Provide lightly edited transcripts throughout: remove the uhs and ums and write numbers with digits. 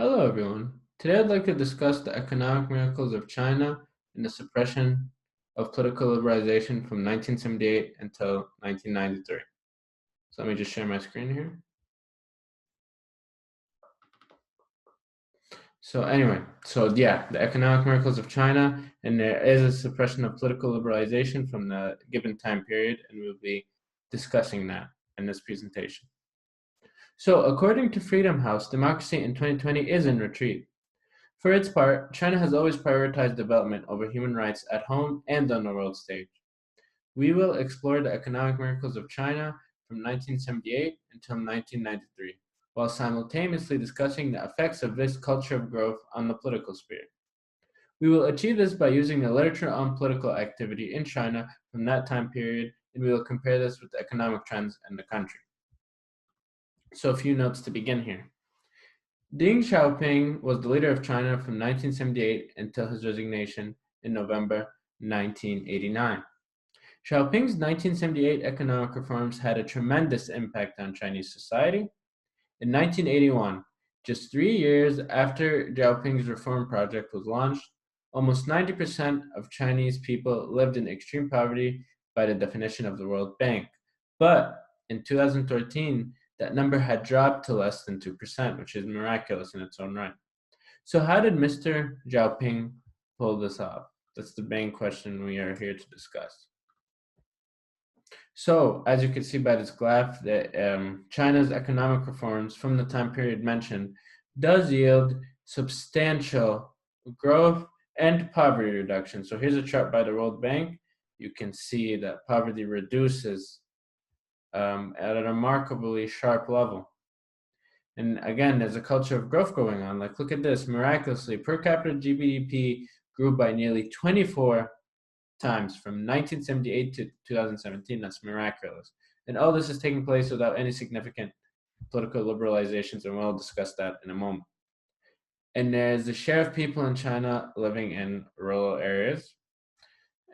Hello, everyone. Today I'd like to discuss the economic miracles of China and the suppression of political liberalization from 1978 until 1993. So let me just share my screen here. The economic miracles of China, and there is a suppression of political liberalization from the given time period, and we'll be discussing that in this presentation. So according to Freedom House, democracy in 2020 is in retreat. For its part, China has always prioritized development over human rights at home and on the world stage. We will explore the economic miracles of China from 1978 until 1993, while simultaneously discussing the effects of this culture of growth on the political sphere. We will achieve this by using the literature on political activity in China from that time period, and we will compare this with the economic trends in the country. So a few notes to begin here. Deng Xiaoping was the leader of China from 1978 until his resignation in November 1989. Xiaoping's 1978 economic reforms had a tremendous impact on Chinese society. In 1981, just 3 years after Xiaoping's reform project was launched, almost 90% of Chinese people lived in extreme poverty by the definition of the World Bank. But in 2013, that number had dropped to less than 2%, which is miraculous in its own right. So how did Mr. Xiaoping pull this off? That's the main question we are here to discuss. So, as you can see by this graph, China's economic reforms from the time period mentioned does yield substantial growth and poverty reduction. So here's a chart by the World Bank. You can see that poverty reduces at a remarkably sharp level. And again, there's a culture of growth going on. Like, look at this. Miraculously, per capita GDP grew by nearly 24 times from 1978 to 2017. That's miraculous. And all this is taking place without any significant political liberalizations, and we'll discuss that in a moment. And there's the share of people in China living in rural areas.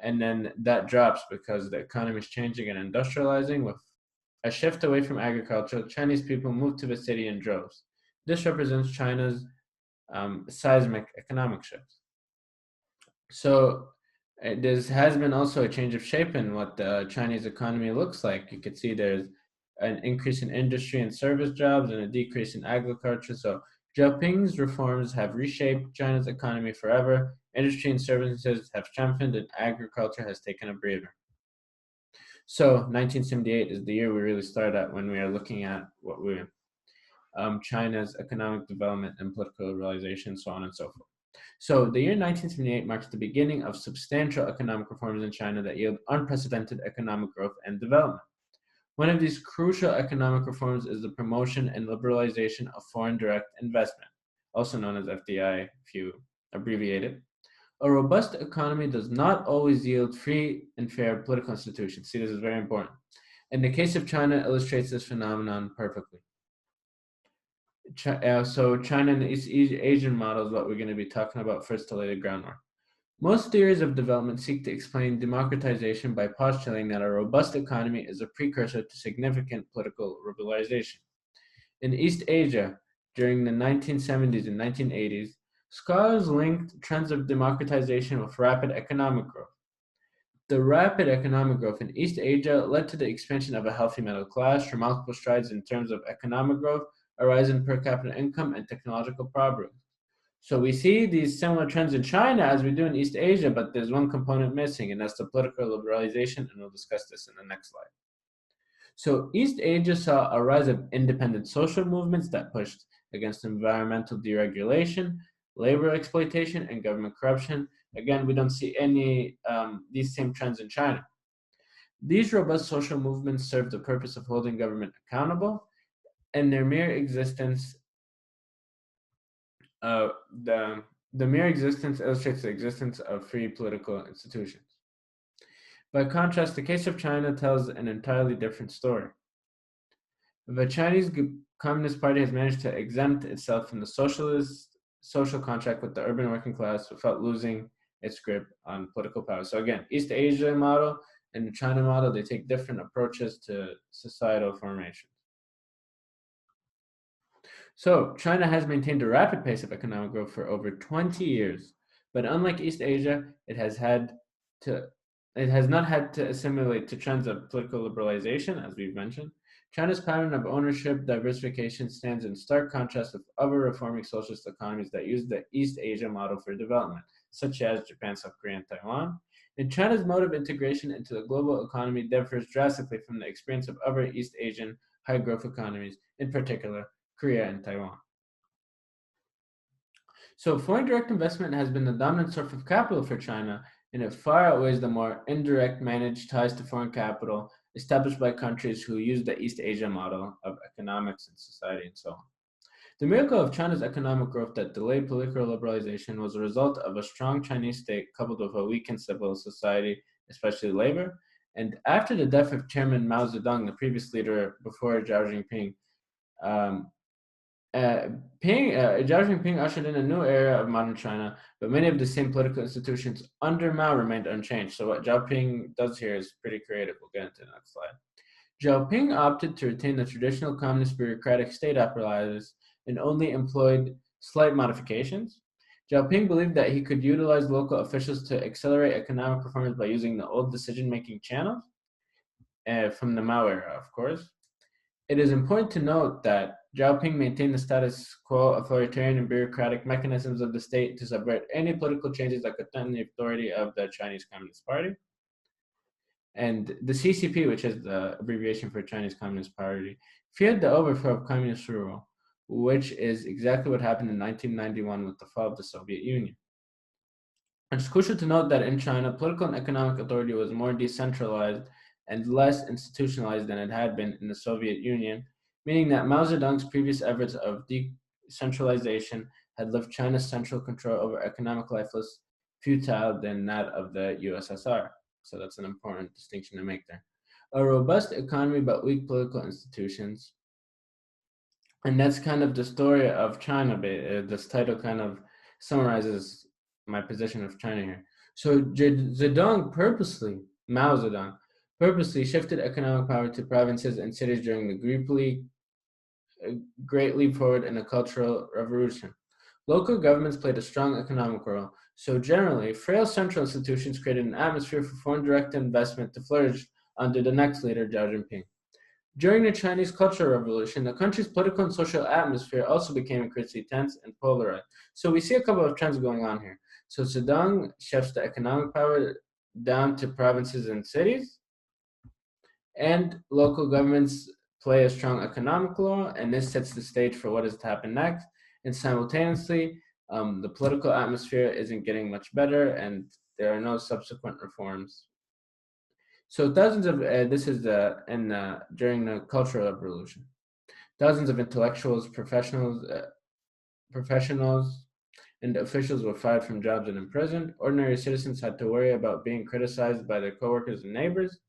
And then that drops because the economy is changing and industrializing. With a shift away from agriculture, Chinese people move to the city in droves. This represents China's seismic economic shift. So there has been also a change of shape in what the Chinese economy looks like. You can see there's an increase in industry and service jobs and a decrease in agriculture. So Xiaoping's reforms have reshaped China's economy forever. Industry and services have strengthened, and agriculture has taken a breather. So 1978 is the year we really start at when we are looking at what China's economic development and political liberalization, so on and so forth. So the year 1978 marks the beginning of substantial economic reforms in China that yield unprecedented economic growth and development. One of these crucial economic reforms is the promotion and liberalization of foreign direct investment, also known as FDI if you abbreviate it. A robust economy does not always yield free and fair political institutions. See, this is very important. And the case of China illustrates this phenomenon perfectly. So China and the East Asian model is what we're going to be talking about first to lay the groundwork. Most theories of development seek to explain democratization by postulating that a robust economy is a precursor to significant political liberalization. In East Asia, during the 1970s and 1980s, scholars linked trends of democratization with rapid economic growth. The rapid economic growth in East Asia led to the expansion of a healthy middle class, remarkable strides in terms of economic growth, a rise in per capita income, and technological progress. So we see these similar trends in China as we do in East Asia, but there's one component missing, and that's the political liberalization, and we'll discuss this in the next slide. So East Asia saw a rise of independent social movements that pushed against environmental deregulation, labor exploitation, and government corruption. Again, we don't see any these same trends in China. These robust social movements serve the purpose of holding government accountable, and their mere existence the mere existence illustrates the existence of free political institutions. By contrast, the case of China tells an entirely different story. The Chinese Communist Party has managed to exempt itself from the social contract with the urban working class without losing its grip on political power. So again, East Asia model and the China model, they take different approaches to societal formation. So China has maintained a rapid pace of economic growth for over 20 years, but unlike East Asia, to it has not had to assimilate to trends of political liberalization, as we've mentioned. China's pattern of ownership diversification stands in stark contrast with other reforming socialist economies that use the East Asia model for development, such as Japan, South Korea, and Taiwan. And China's mode of integration into the global economy differs drastically from the experience of other East Asian high growth economies, in particular Korea and Taiwan. So foreign direct investment has been the dominant source of capital for China, and it far outweighs the more indirect managed ties to foreign capital established by countries who use the East Asia model of economics and society and so on. The miracle of China's economic growth that delayed political liberalization was a result of a strong Chinese state coupled with a weakened civil society, especially labor. And after the death of Chairman Mao Zedong, the previous leader before Zhao Jinping, um, Zhao Jinping ushered in a new era of modern China, but many of the same political institutions under Mao remained unchanged. So what Zhao Ping does here is pretty creative. We'll get into the next slide. Zhao Ping opted to retain the traditional communist bureaucratic state apparatus and only employed slight modifications. Zhao Ping believed that he could utilize local officials to accelerate economic reforms by using the old decision-making channels from the Mao era, of course. It is important to note that Zhao maintained the status quo authoritarian and bureaucratic mechanisms of the state to subvert any political changes that could threaten the authority of the Chinese Communist Party. And the CCP, which is the abbreviation for Chinese Communist Party, feared the overthrow of communist rule, which is exactly what happened in 1991 with the fall of the Soviet Union. It's crucial to note that in China, political and economic authority was more decentralized and less institutionalized than it had been in the Soviet Union, meaning that Mao Zedong's previous efforts of decentralization had left China's central control over economic life less futile than that of the USSR. So that's an important distinction to make there. A robust economy but weak political institutions. And that's kind of the story of China. This title kind of summarizes my position of China here. So Mao Zedong, purposely shifted economic power to provinces and cities during the great leap forward in the Cultural Revolution. Local governments played a strong economic role, so generally, frail central institutions created an atmosphere for foreign direct investment to flourish under the next leader, Zhao Jinping. During the Chinese Cultural Revolution, the country's political and social atmosphere also became increasingly tense and polarized. So we see a couple of trends going on here. So Zedong shifts the economic power down to provinces and cities, and local governments play a strong economic role, and this sets the stage for what is to happen next. And simultaneously, the political atmosphere isn't getting much better, and there are no subsequent reforms. So this is during the Cultural Revolution. Thousands of intellectuals, professionals, and officials were fired from jobs and imprisoned. Ordinary citizens had to worry about being criticized by their coworkers and neighbors.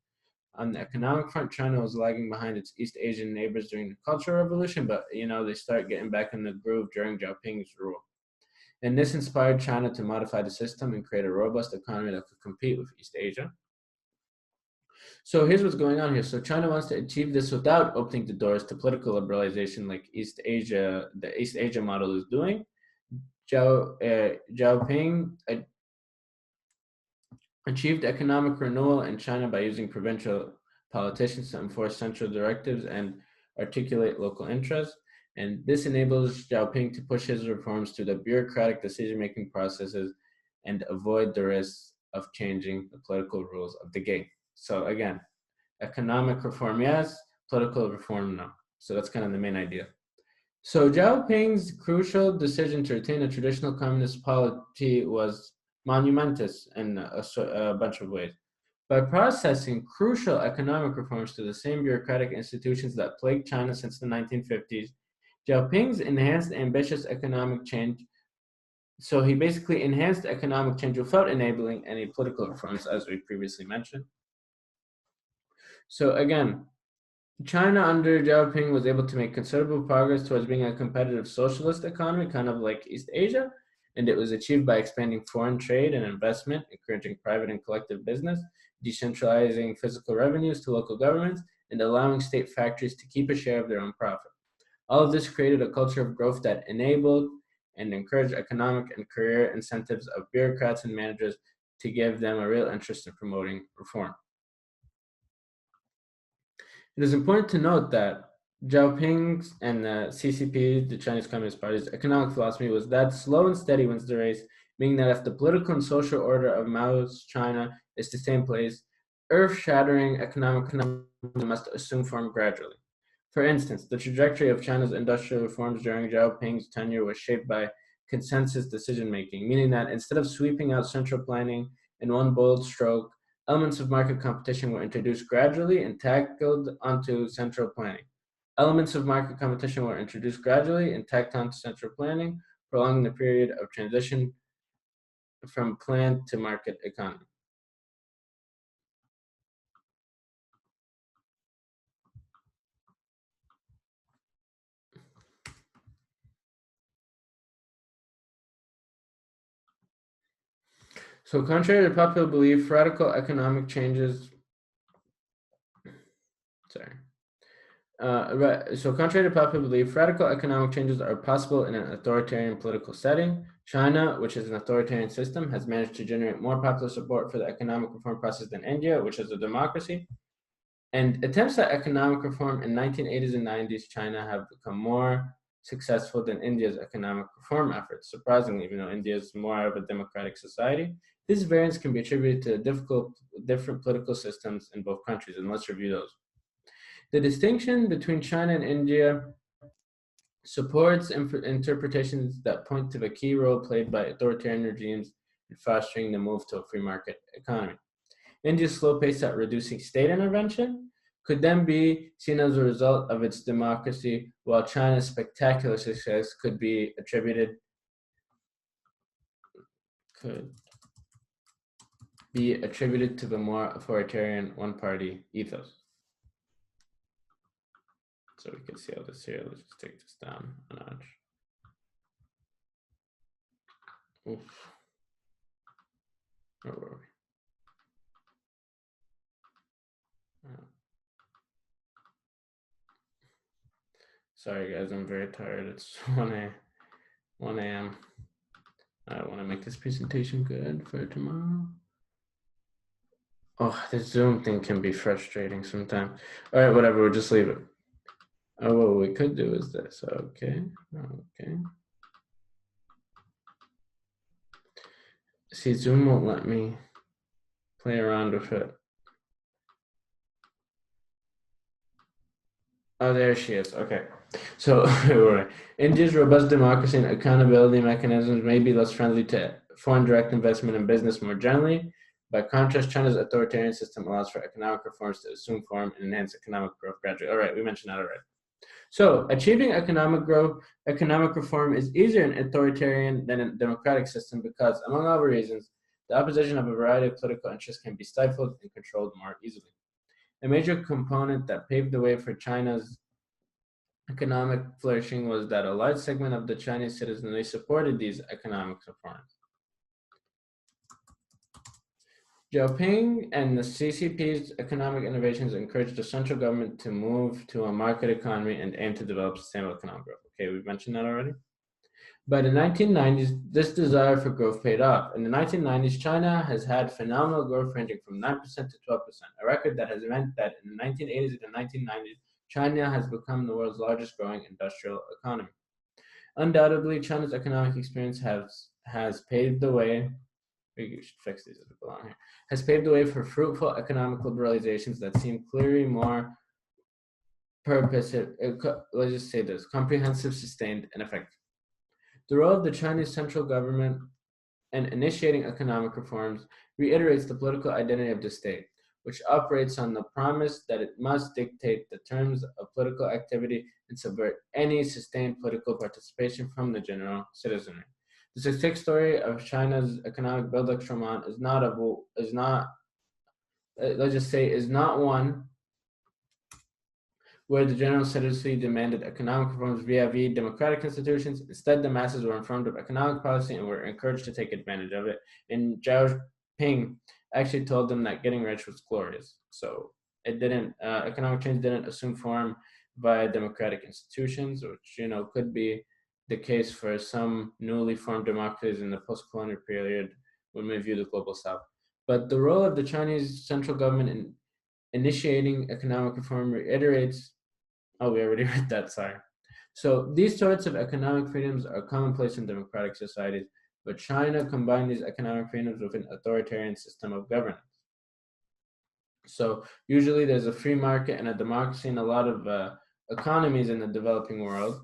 On the economic front, China was lagging behind its East Asian neighbors during the Cultural Revolution, but they start getting back in the groove during Xiaoping's rule. And this inspired China to modify the system and create a robust economy that could compete with East Asia. So here's what's going on here. So China wants to achieve this without opening the doors to political liberalization like the East Asia model is doing. Xiaoping achieved economic renewal in China by using provincial politicians to enforce central directives and articulate local interests. And this enables Xiaoping to push his reforms through the bureaucratic decision-making processes and avoid the risks of changing the political rules of the game. So again, economic reform, yes. Political reform, no. So that's kind of the main idea. So Xiaoping's crucial decision to retain a traditional communist polity was monumentous in a bunch of ways. By processing crucial economic reforms to the same bureaucratic institutions that plagued China since the 1950s, Xiaoping's enhanced ambitious economic change. So he basically enhanced economic change without enabling any political reforms, as we previously mentioned. So again, China under Xiaoping was able to make considerable progress towards being a competitive socialist economy, kind of like East Asia, and it was achieved by expanding foreign trade and investment, encouraging private and collective business, decentralizing physical revenues to local governments, and allowing state factories to keep a share of their own profit. All of this created a culture of growth that enabled and encouraged economic and career incentives of bureaucrats and managers to give them a real interest in promoting reform. It is important to note that Xiaoping's and the CCP, the Chinese Communist Party's economic philosophy was that slow and steady wins the race, meaning that if the political and social order of Mao's China is to stay in place, earth-shattering economic must assume form gradually. For instance, the trajectory of China's industrial reforms during Xiaoping's tenure was shaped by consensus decision-making, meaning that instead of sweeping out central planning in one bold stroke, elements of market competition were introduced gradually and tackled onto central planning. Elements of market competition were introduced gradually and tacked onto central planning, prolonging the period of transition from planned to market economy. So, contrary to popular belief, radical economic changes. Sorry. So, contrary to popular belief, radical economic changes are possible in an authoritarian political setting. China, which is an authoritarian system, has managed to generate more popular support for the economic reform process than India, which is a democracy. And attempts at economic reform in 1980s and 90s China have become more successful than India's economic reform efforts, surprisingly, even though India is more of a democratic society. This variance can be attributed to different political systems in both countries, and let's review those. The distinction between China and India supports interpretations that point to the key role played by authoritarian regimes in fostering the move to a free market economy. India's slow pace at reducing state intervention could then be seen as a result of its democracy, while China's spectacular success could be attributed to the more authoritarian one-party ethos. So we can see all this here. Let's just take this down a notch. Oof. Where were we? Sorry guys, I'm very tired. It's 1 a.m. I want to make this presentation good for tomorrow. Oh, this Zoom thing can be frustrating sometimes. All right, whatever, we'll just leave it. Oh, what we could do is this. Okay. See, Zoom won't let me play around with it. Oh, there she is. Okay. So, India's robust democracy and accountability mechanisms may be less friendly to foreign direct investment and business more generally. By contrast, China's authoritarian system allows for economic reforms to assume form and enhance economic growth gradually. All right, we mentioned that already. So, achieving economic growth, economic reform is easier in authoritarian than in a democratic system because, among other reasons, the opposition of a variety of political interests can be stifled and controlled more easily. A major component that paved the way for China's economic flourishing was that a large segment of the Chinese citizenry supported these economic reforms. Xiaoping and the CCP's economic innovations encouraged the central government to move to a market economy and aim to develop sustainable economic growth. Okay, we've mentioned that already. By the 1990s, this desire for growth paid off. In the 1990s, China has had phenomenal growth ranging from 9% to 12%, a record that has meant that in the 1980s and the 1990s, China has become the world's largest growing industrial economy. Undoubtedly, China's economic experience has paved the way. We should fix these as we belong here. Has paved the way for fruitful economic liberalizations that seem clearly more purposive. Let's just say this: comprehensive, sustained, and effective. The role of the Chinese central government in initiating economic reforms reiterates the political identity of the state, which operates on the promise that it must dictate the terms of political activity and subvert any sustained political participation from the general citizenry. The success story of China's economic build-up is not one where the general citizenry demanded economic reforms via democratic institutions. Instead, the masses were informed of economic policy and were encouraged to take advantage of it. And Xiaoping actually told them that getting rich was glorious. So it didn't. Economic change didn't assume form via democratic institutions, which could be the case for some newly formed democracies in the post-colonial period when we view the global south. But the role of the Chinese central government in initiating economic reform reiterates, oh, we already read that, sorry. So these sorts of economic freedoms are commonplace in democratic societies, but China combined these economic freedoms with an authoritarian system of governance. So usually there's a free market and a democracy in a lot of economies in the developing world,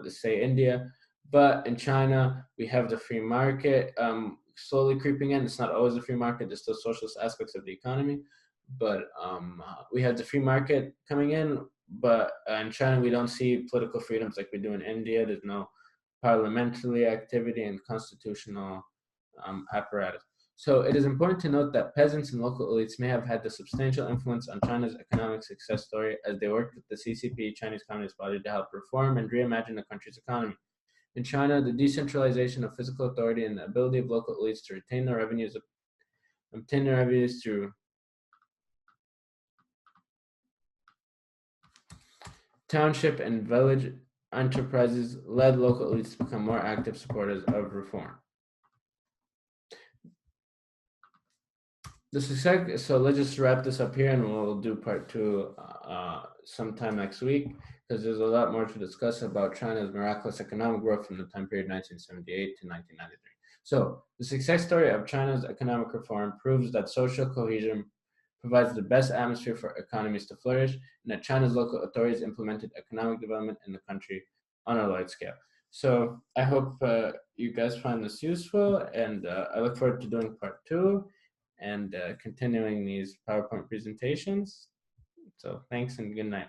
say India, but in China we have the free market slowly creeping in. It's not always a free market. There's still socialist aspects of the economy, but we have the free market coming in. But in China we don't see political freedoms like we do in India. There's no parliamentary activity and constitutional apparatus. So it is important to note that peasants and local elites may have had a substantial influence on China's economic success story as they worked with the CCP, Chinese Communist Party, to help reform and reimagine the country's economy. In China, the decentralization of physical authority and the ability of local elites to obtain their revenues through township and village enterprises led local elites to become more active supporters of reform. So let's just wrap this up here and we'll do part two sometime next week, because there's a lot more to discuss about China's miraculous economic growth from the time period 1978 to 1993. So the success story of China's economic reform proves that social cohesion provides the best atmosphere for economies to flourish, and that China's local authorities implemented economic development in the country on a large scale. So I hope you guys find this useful, and I look forward to doing part two and continuing these PowerPoint presentations. So thanks and good night.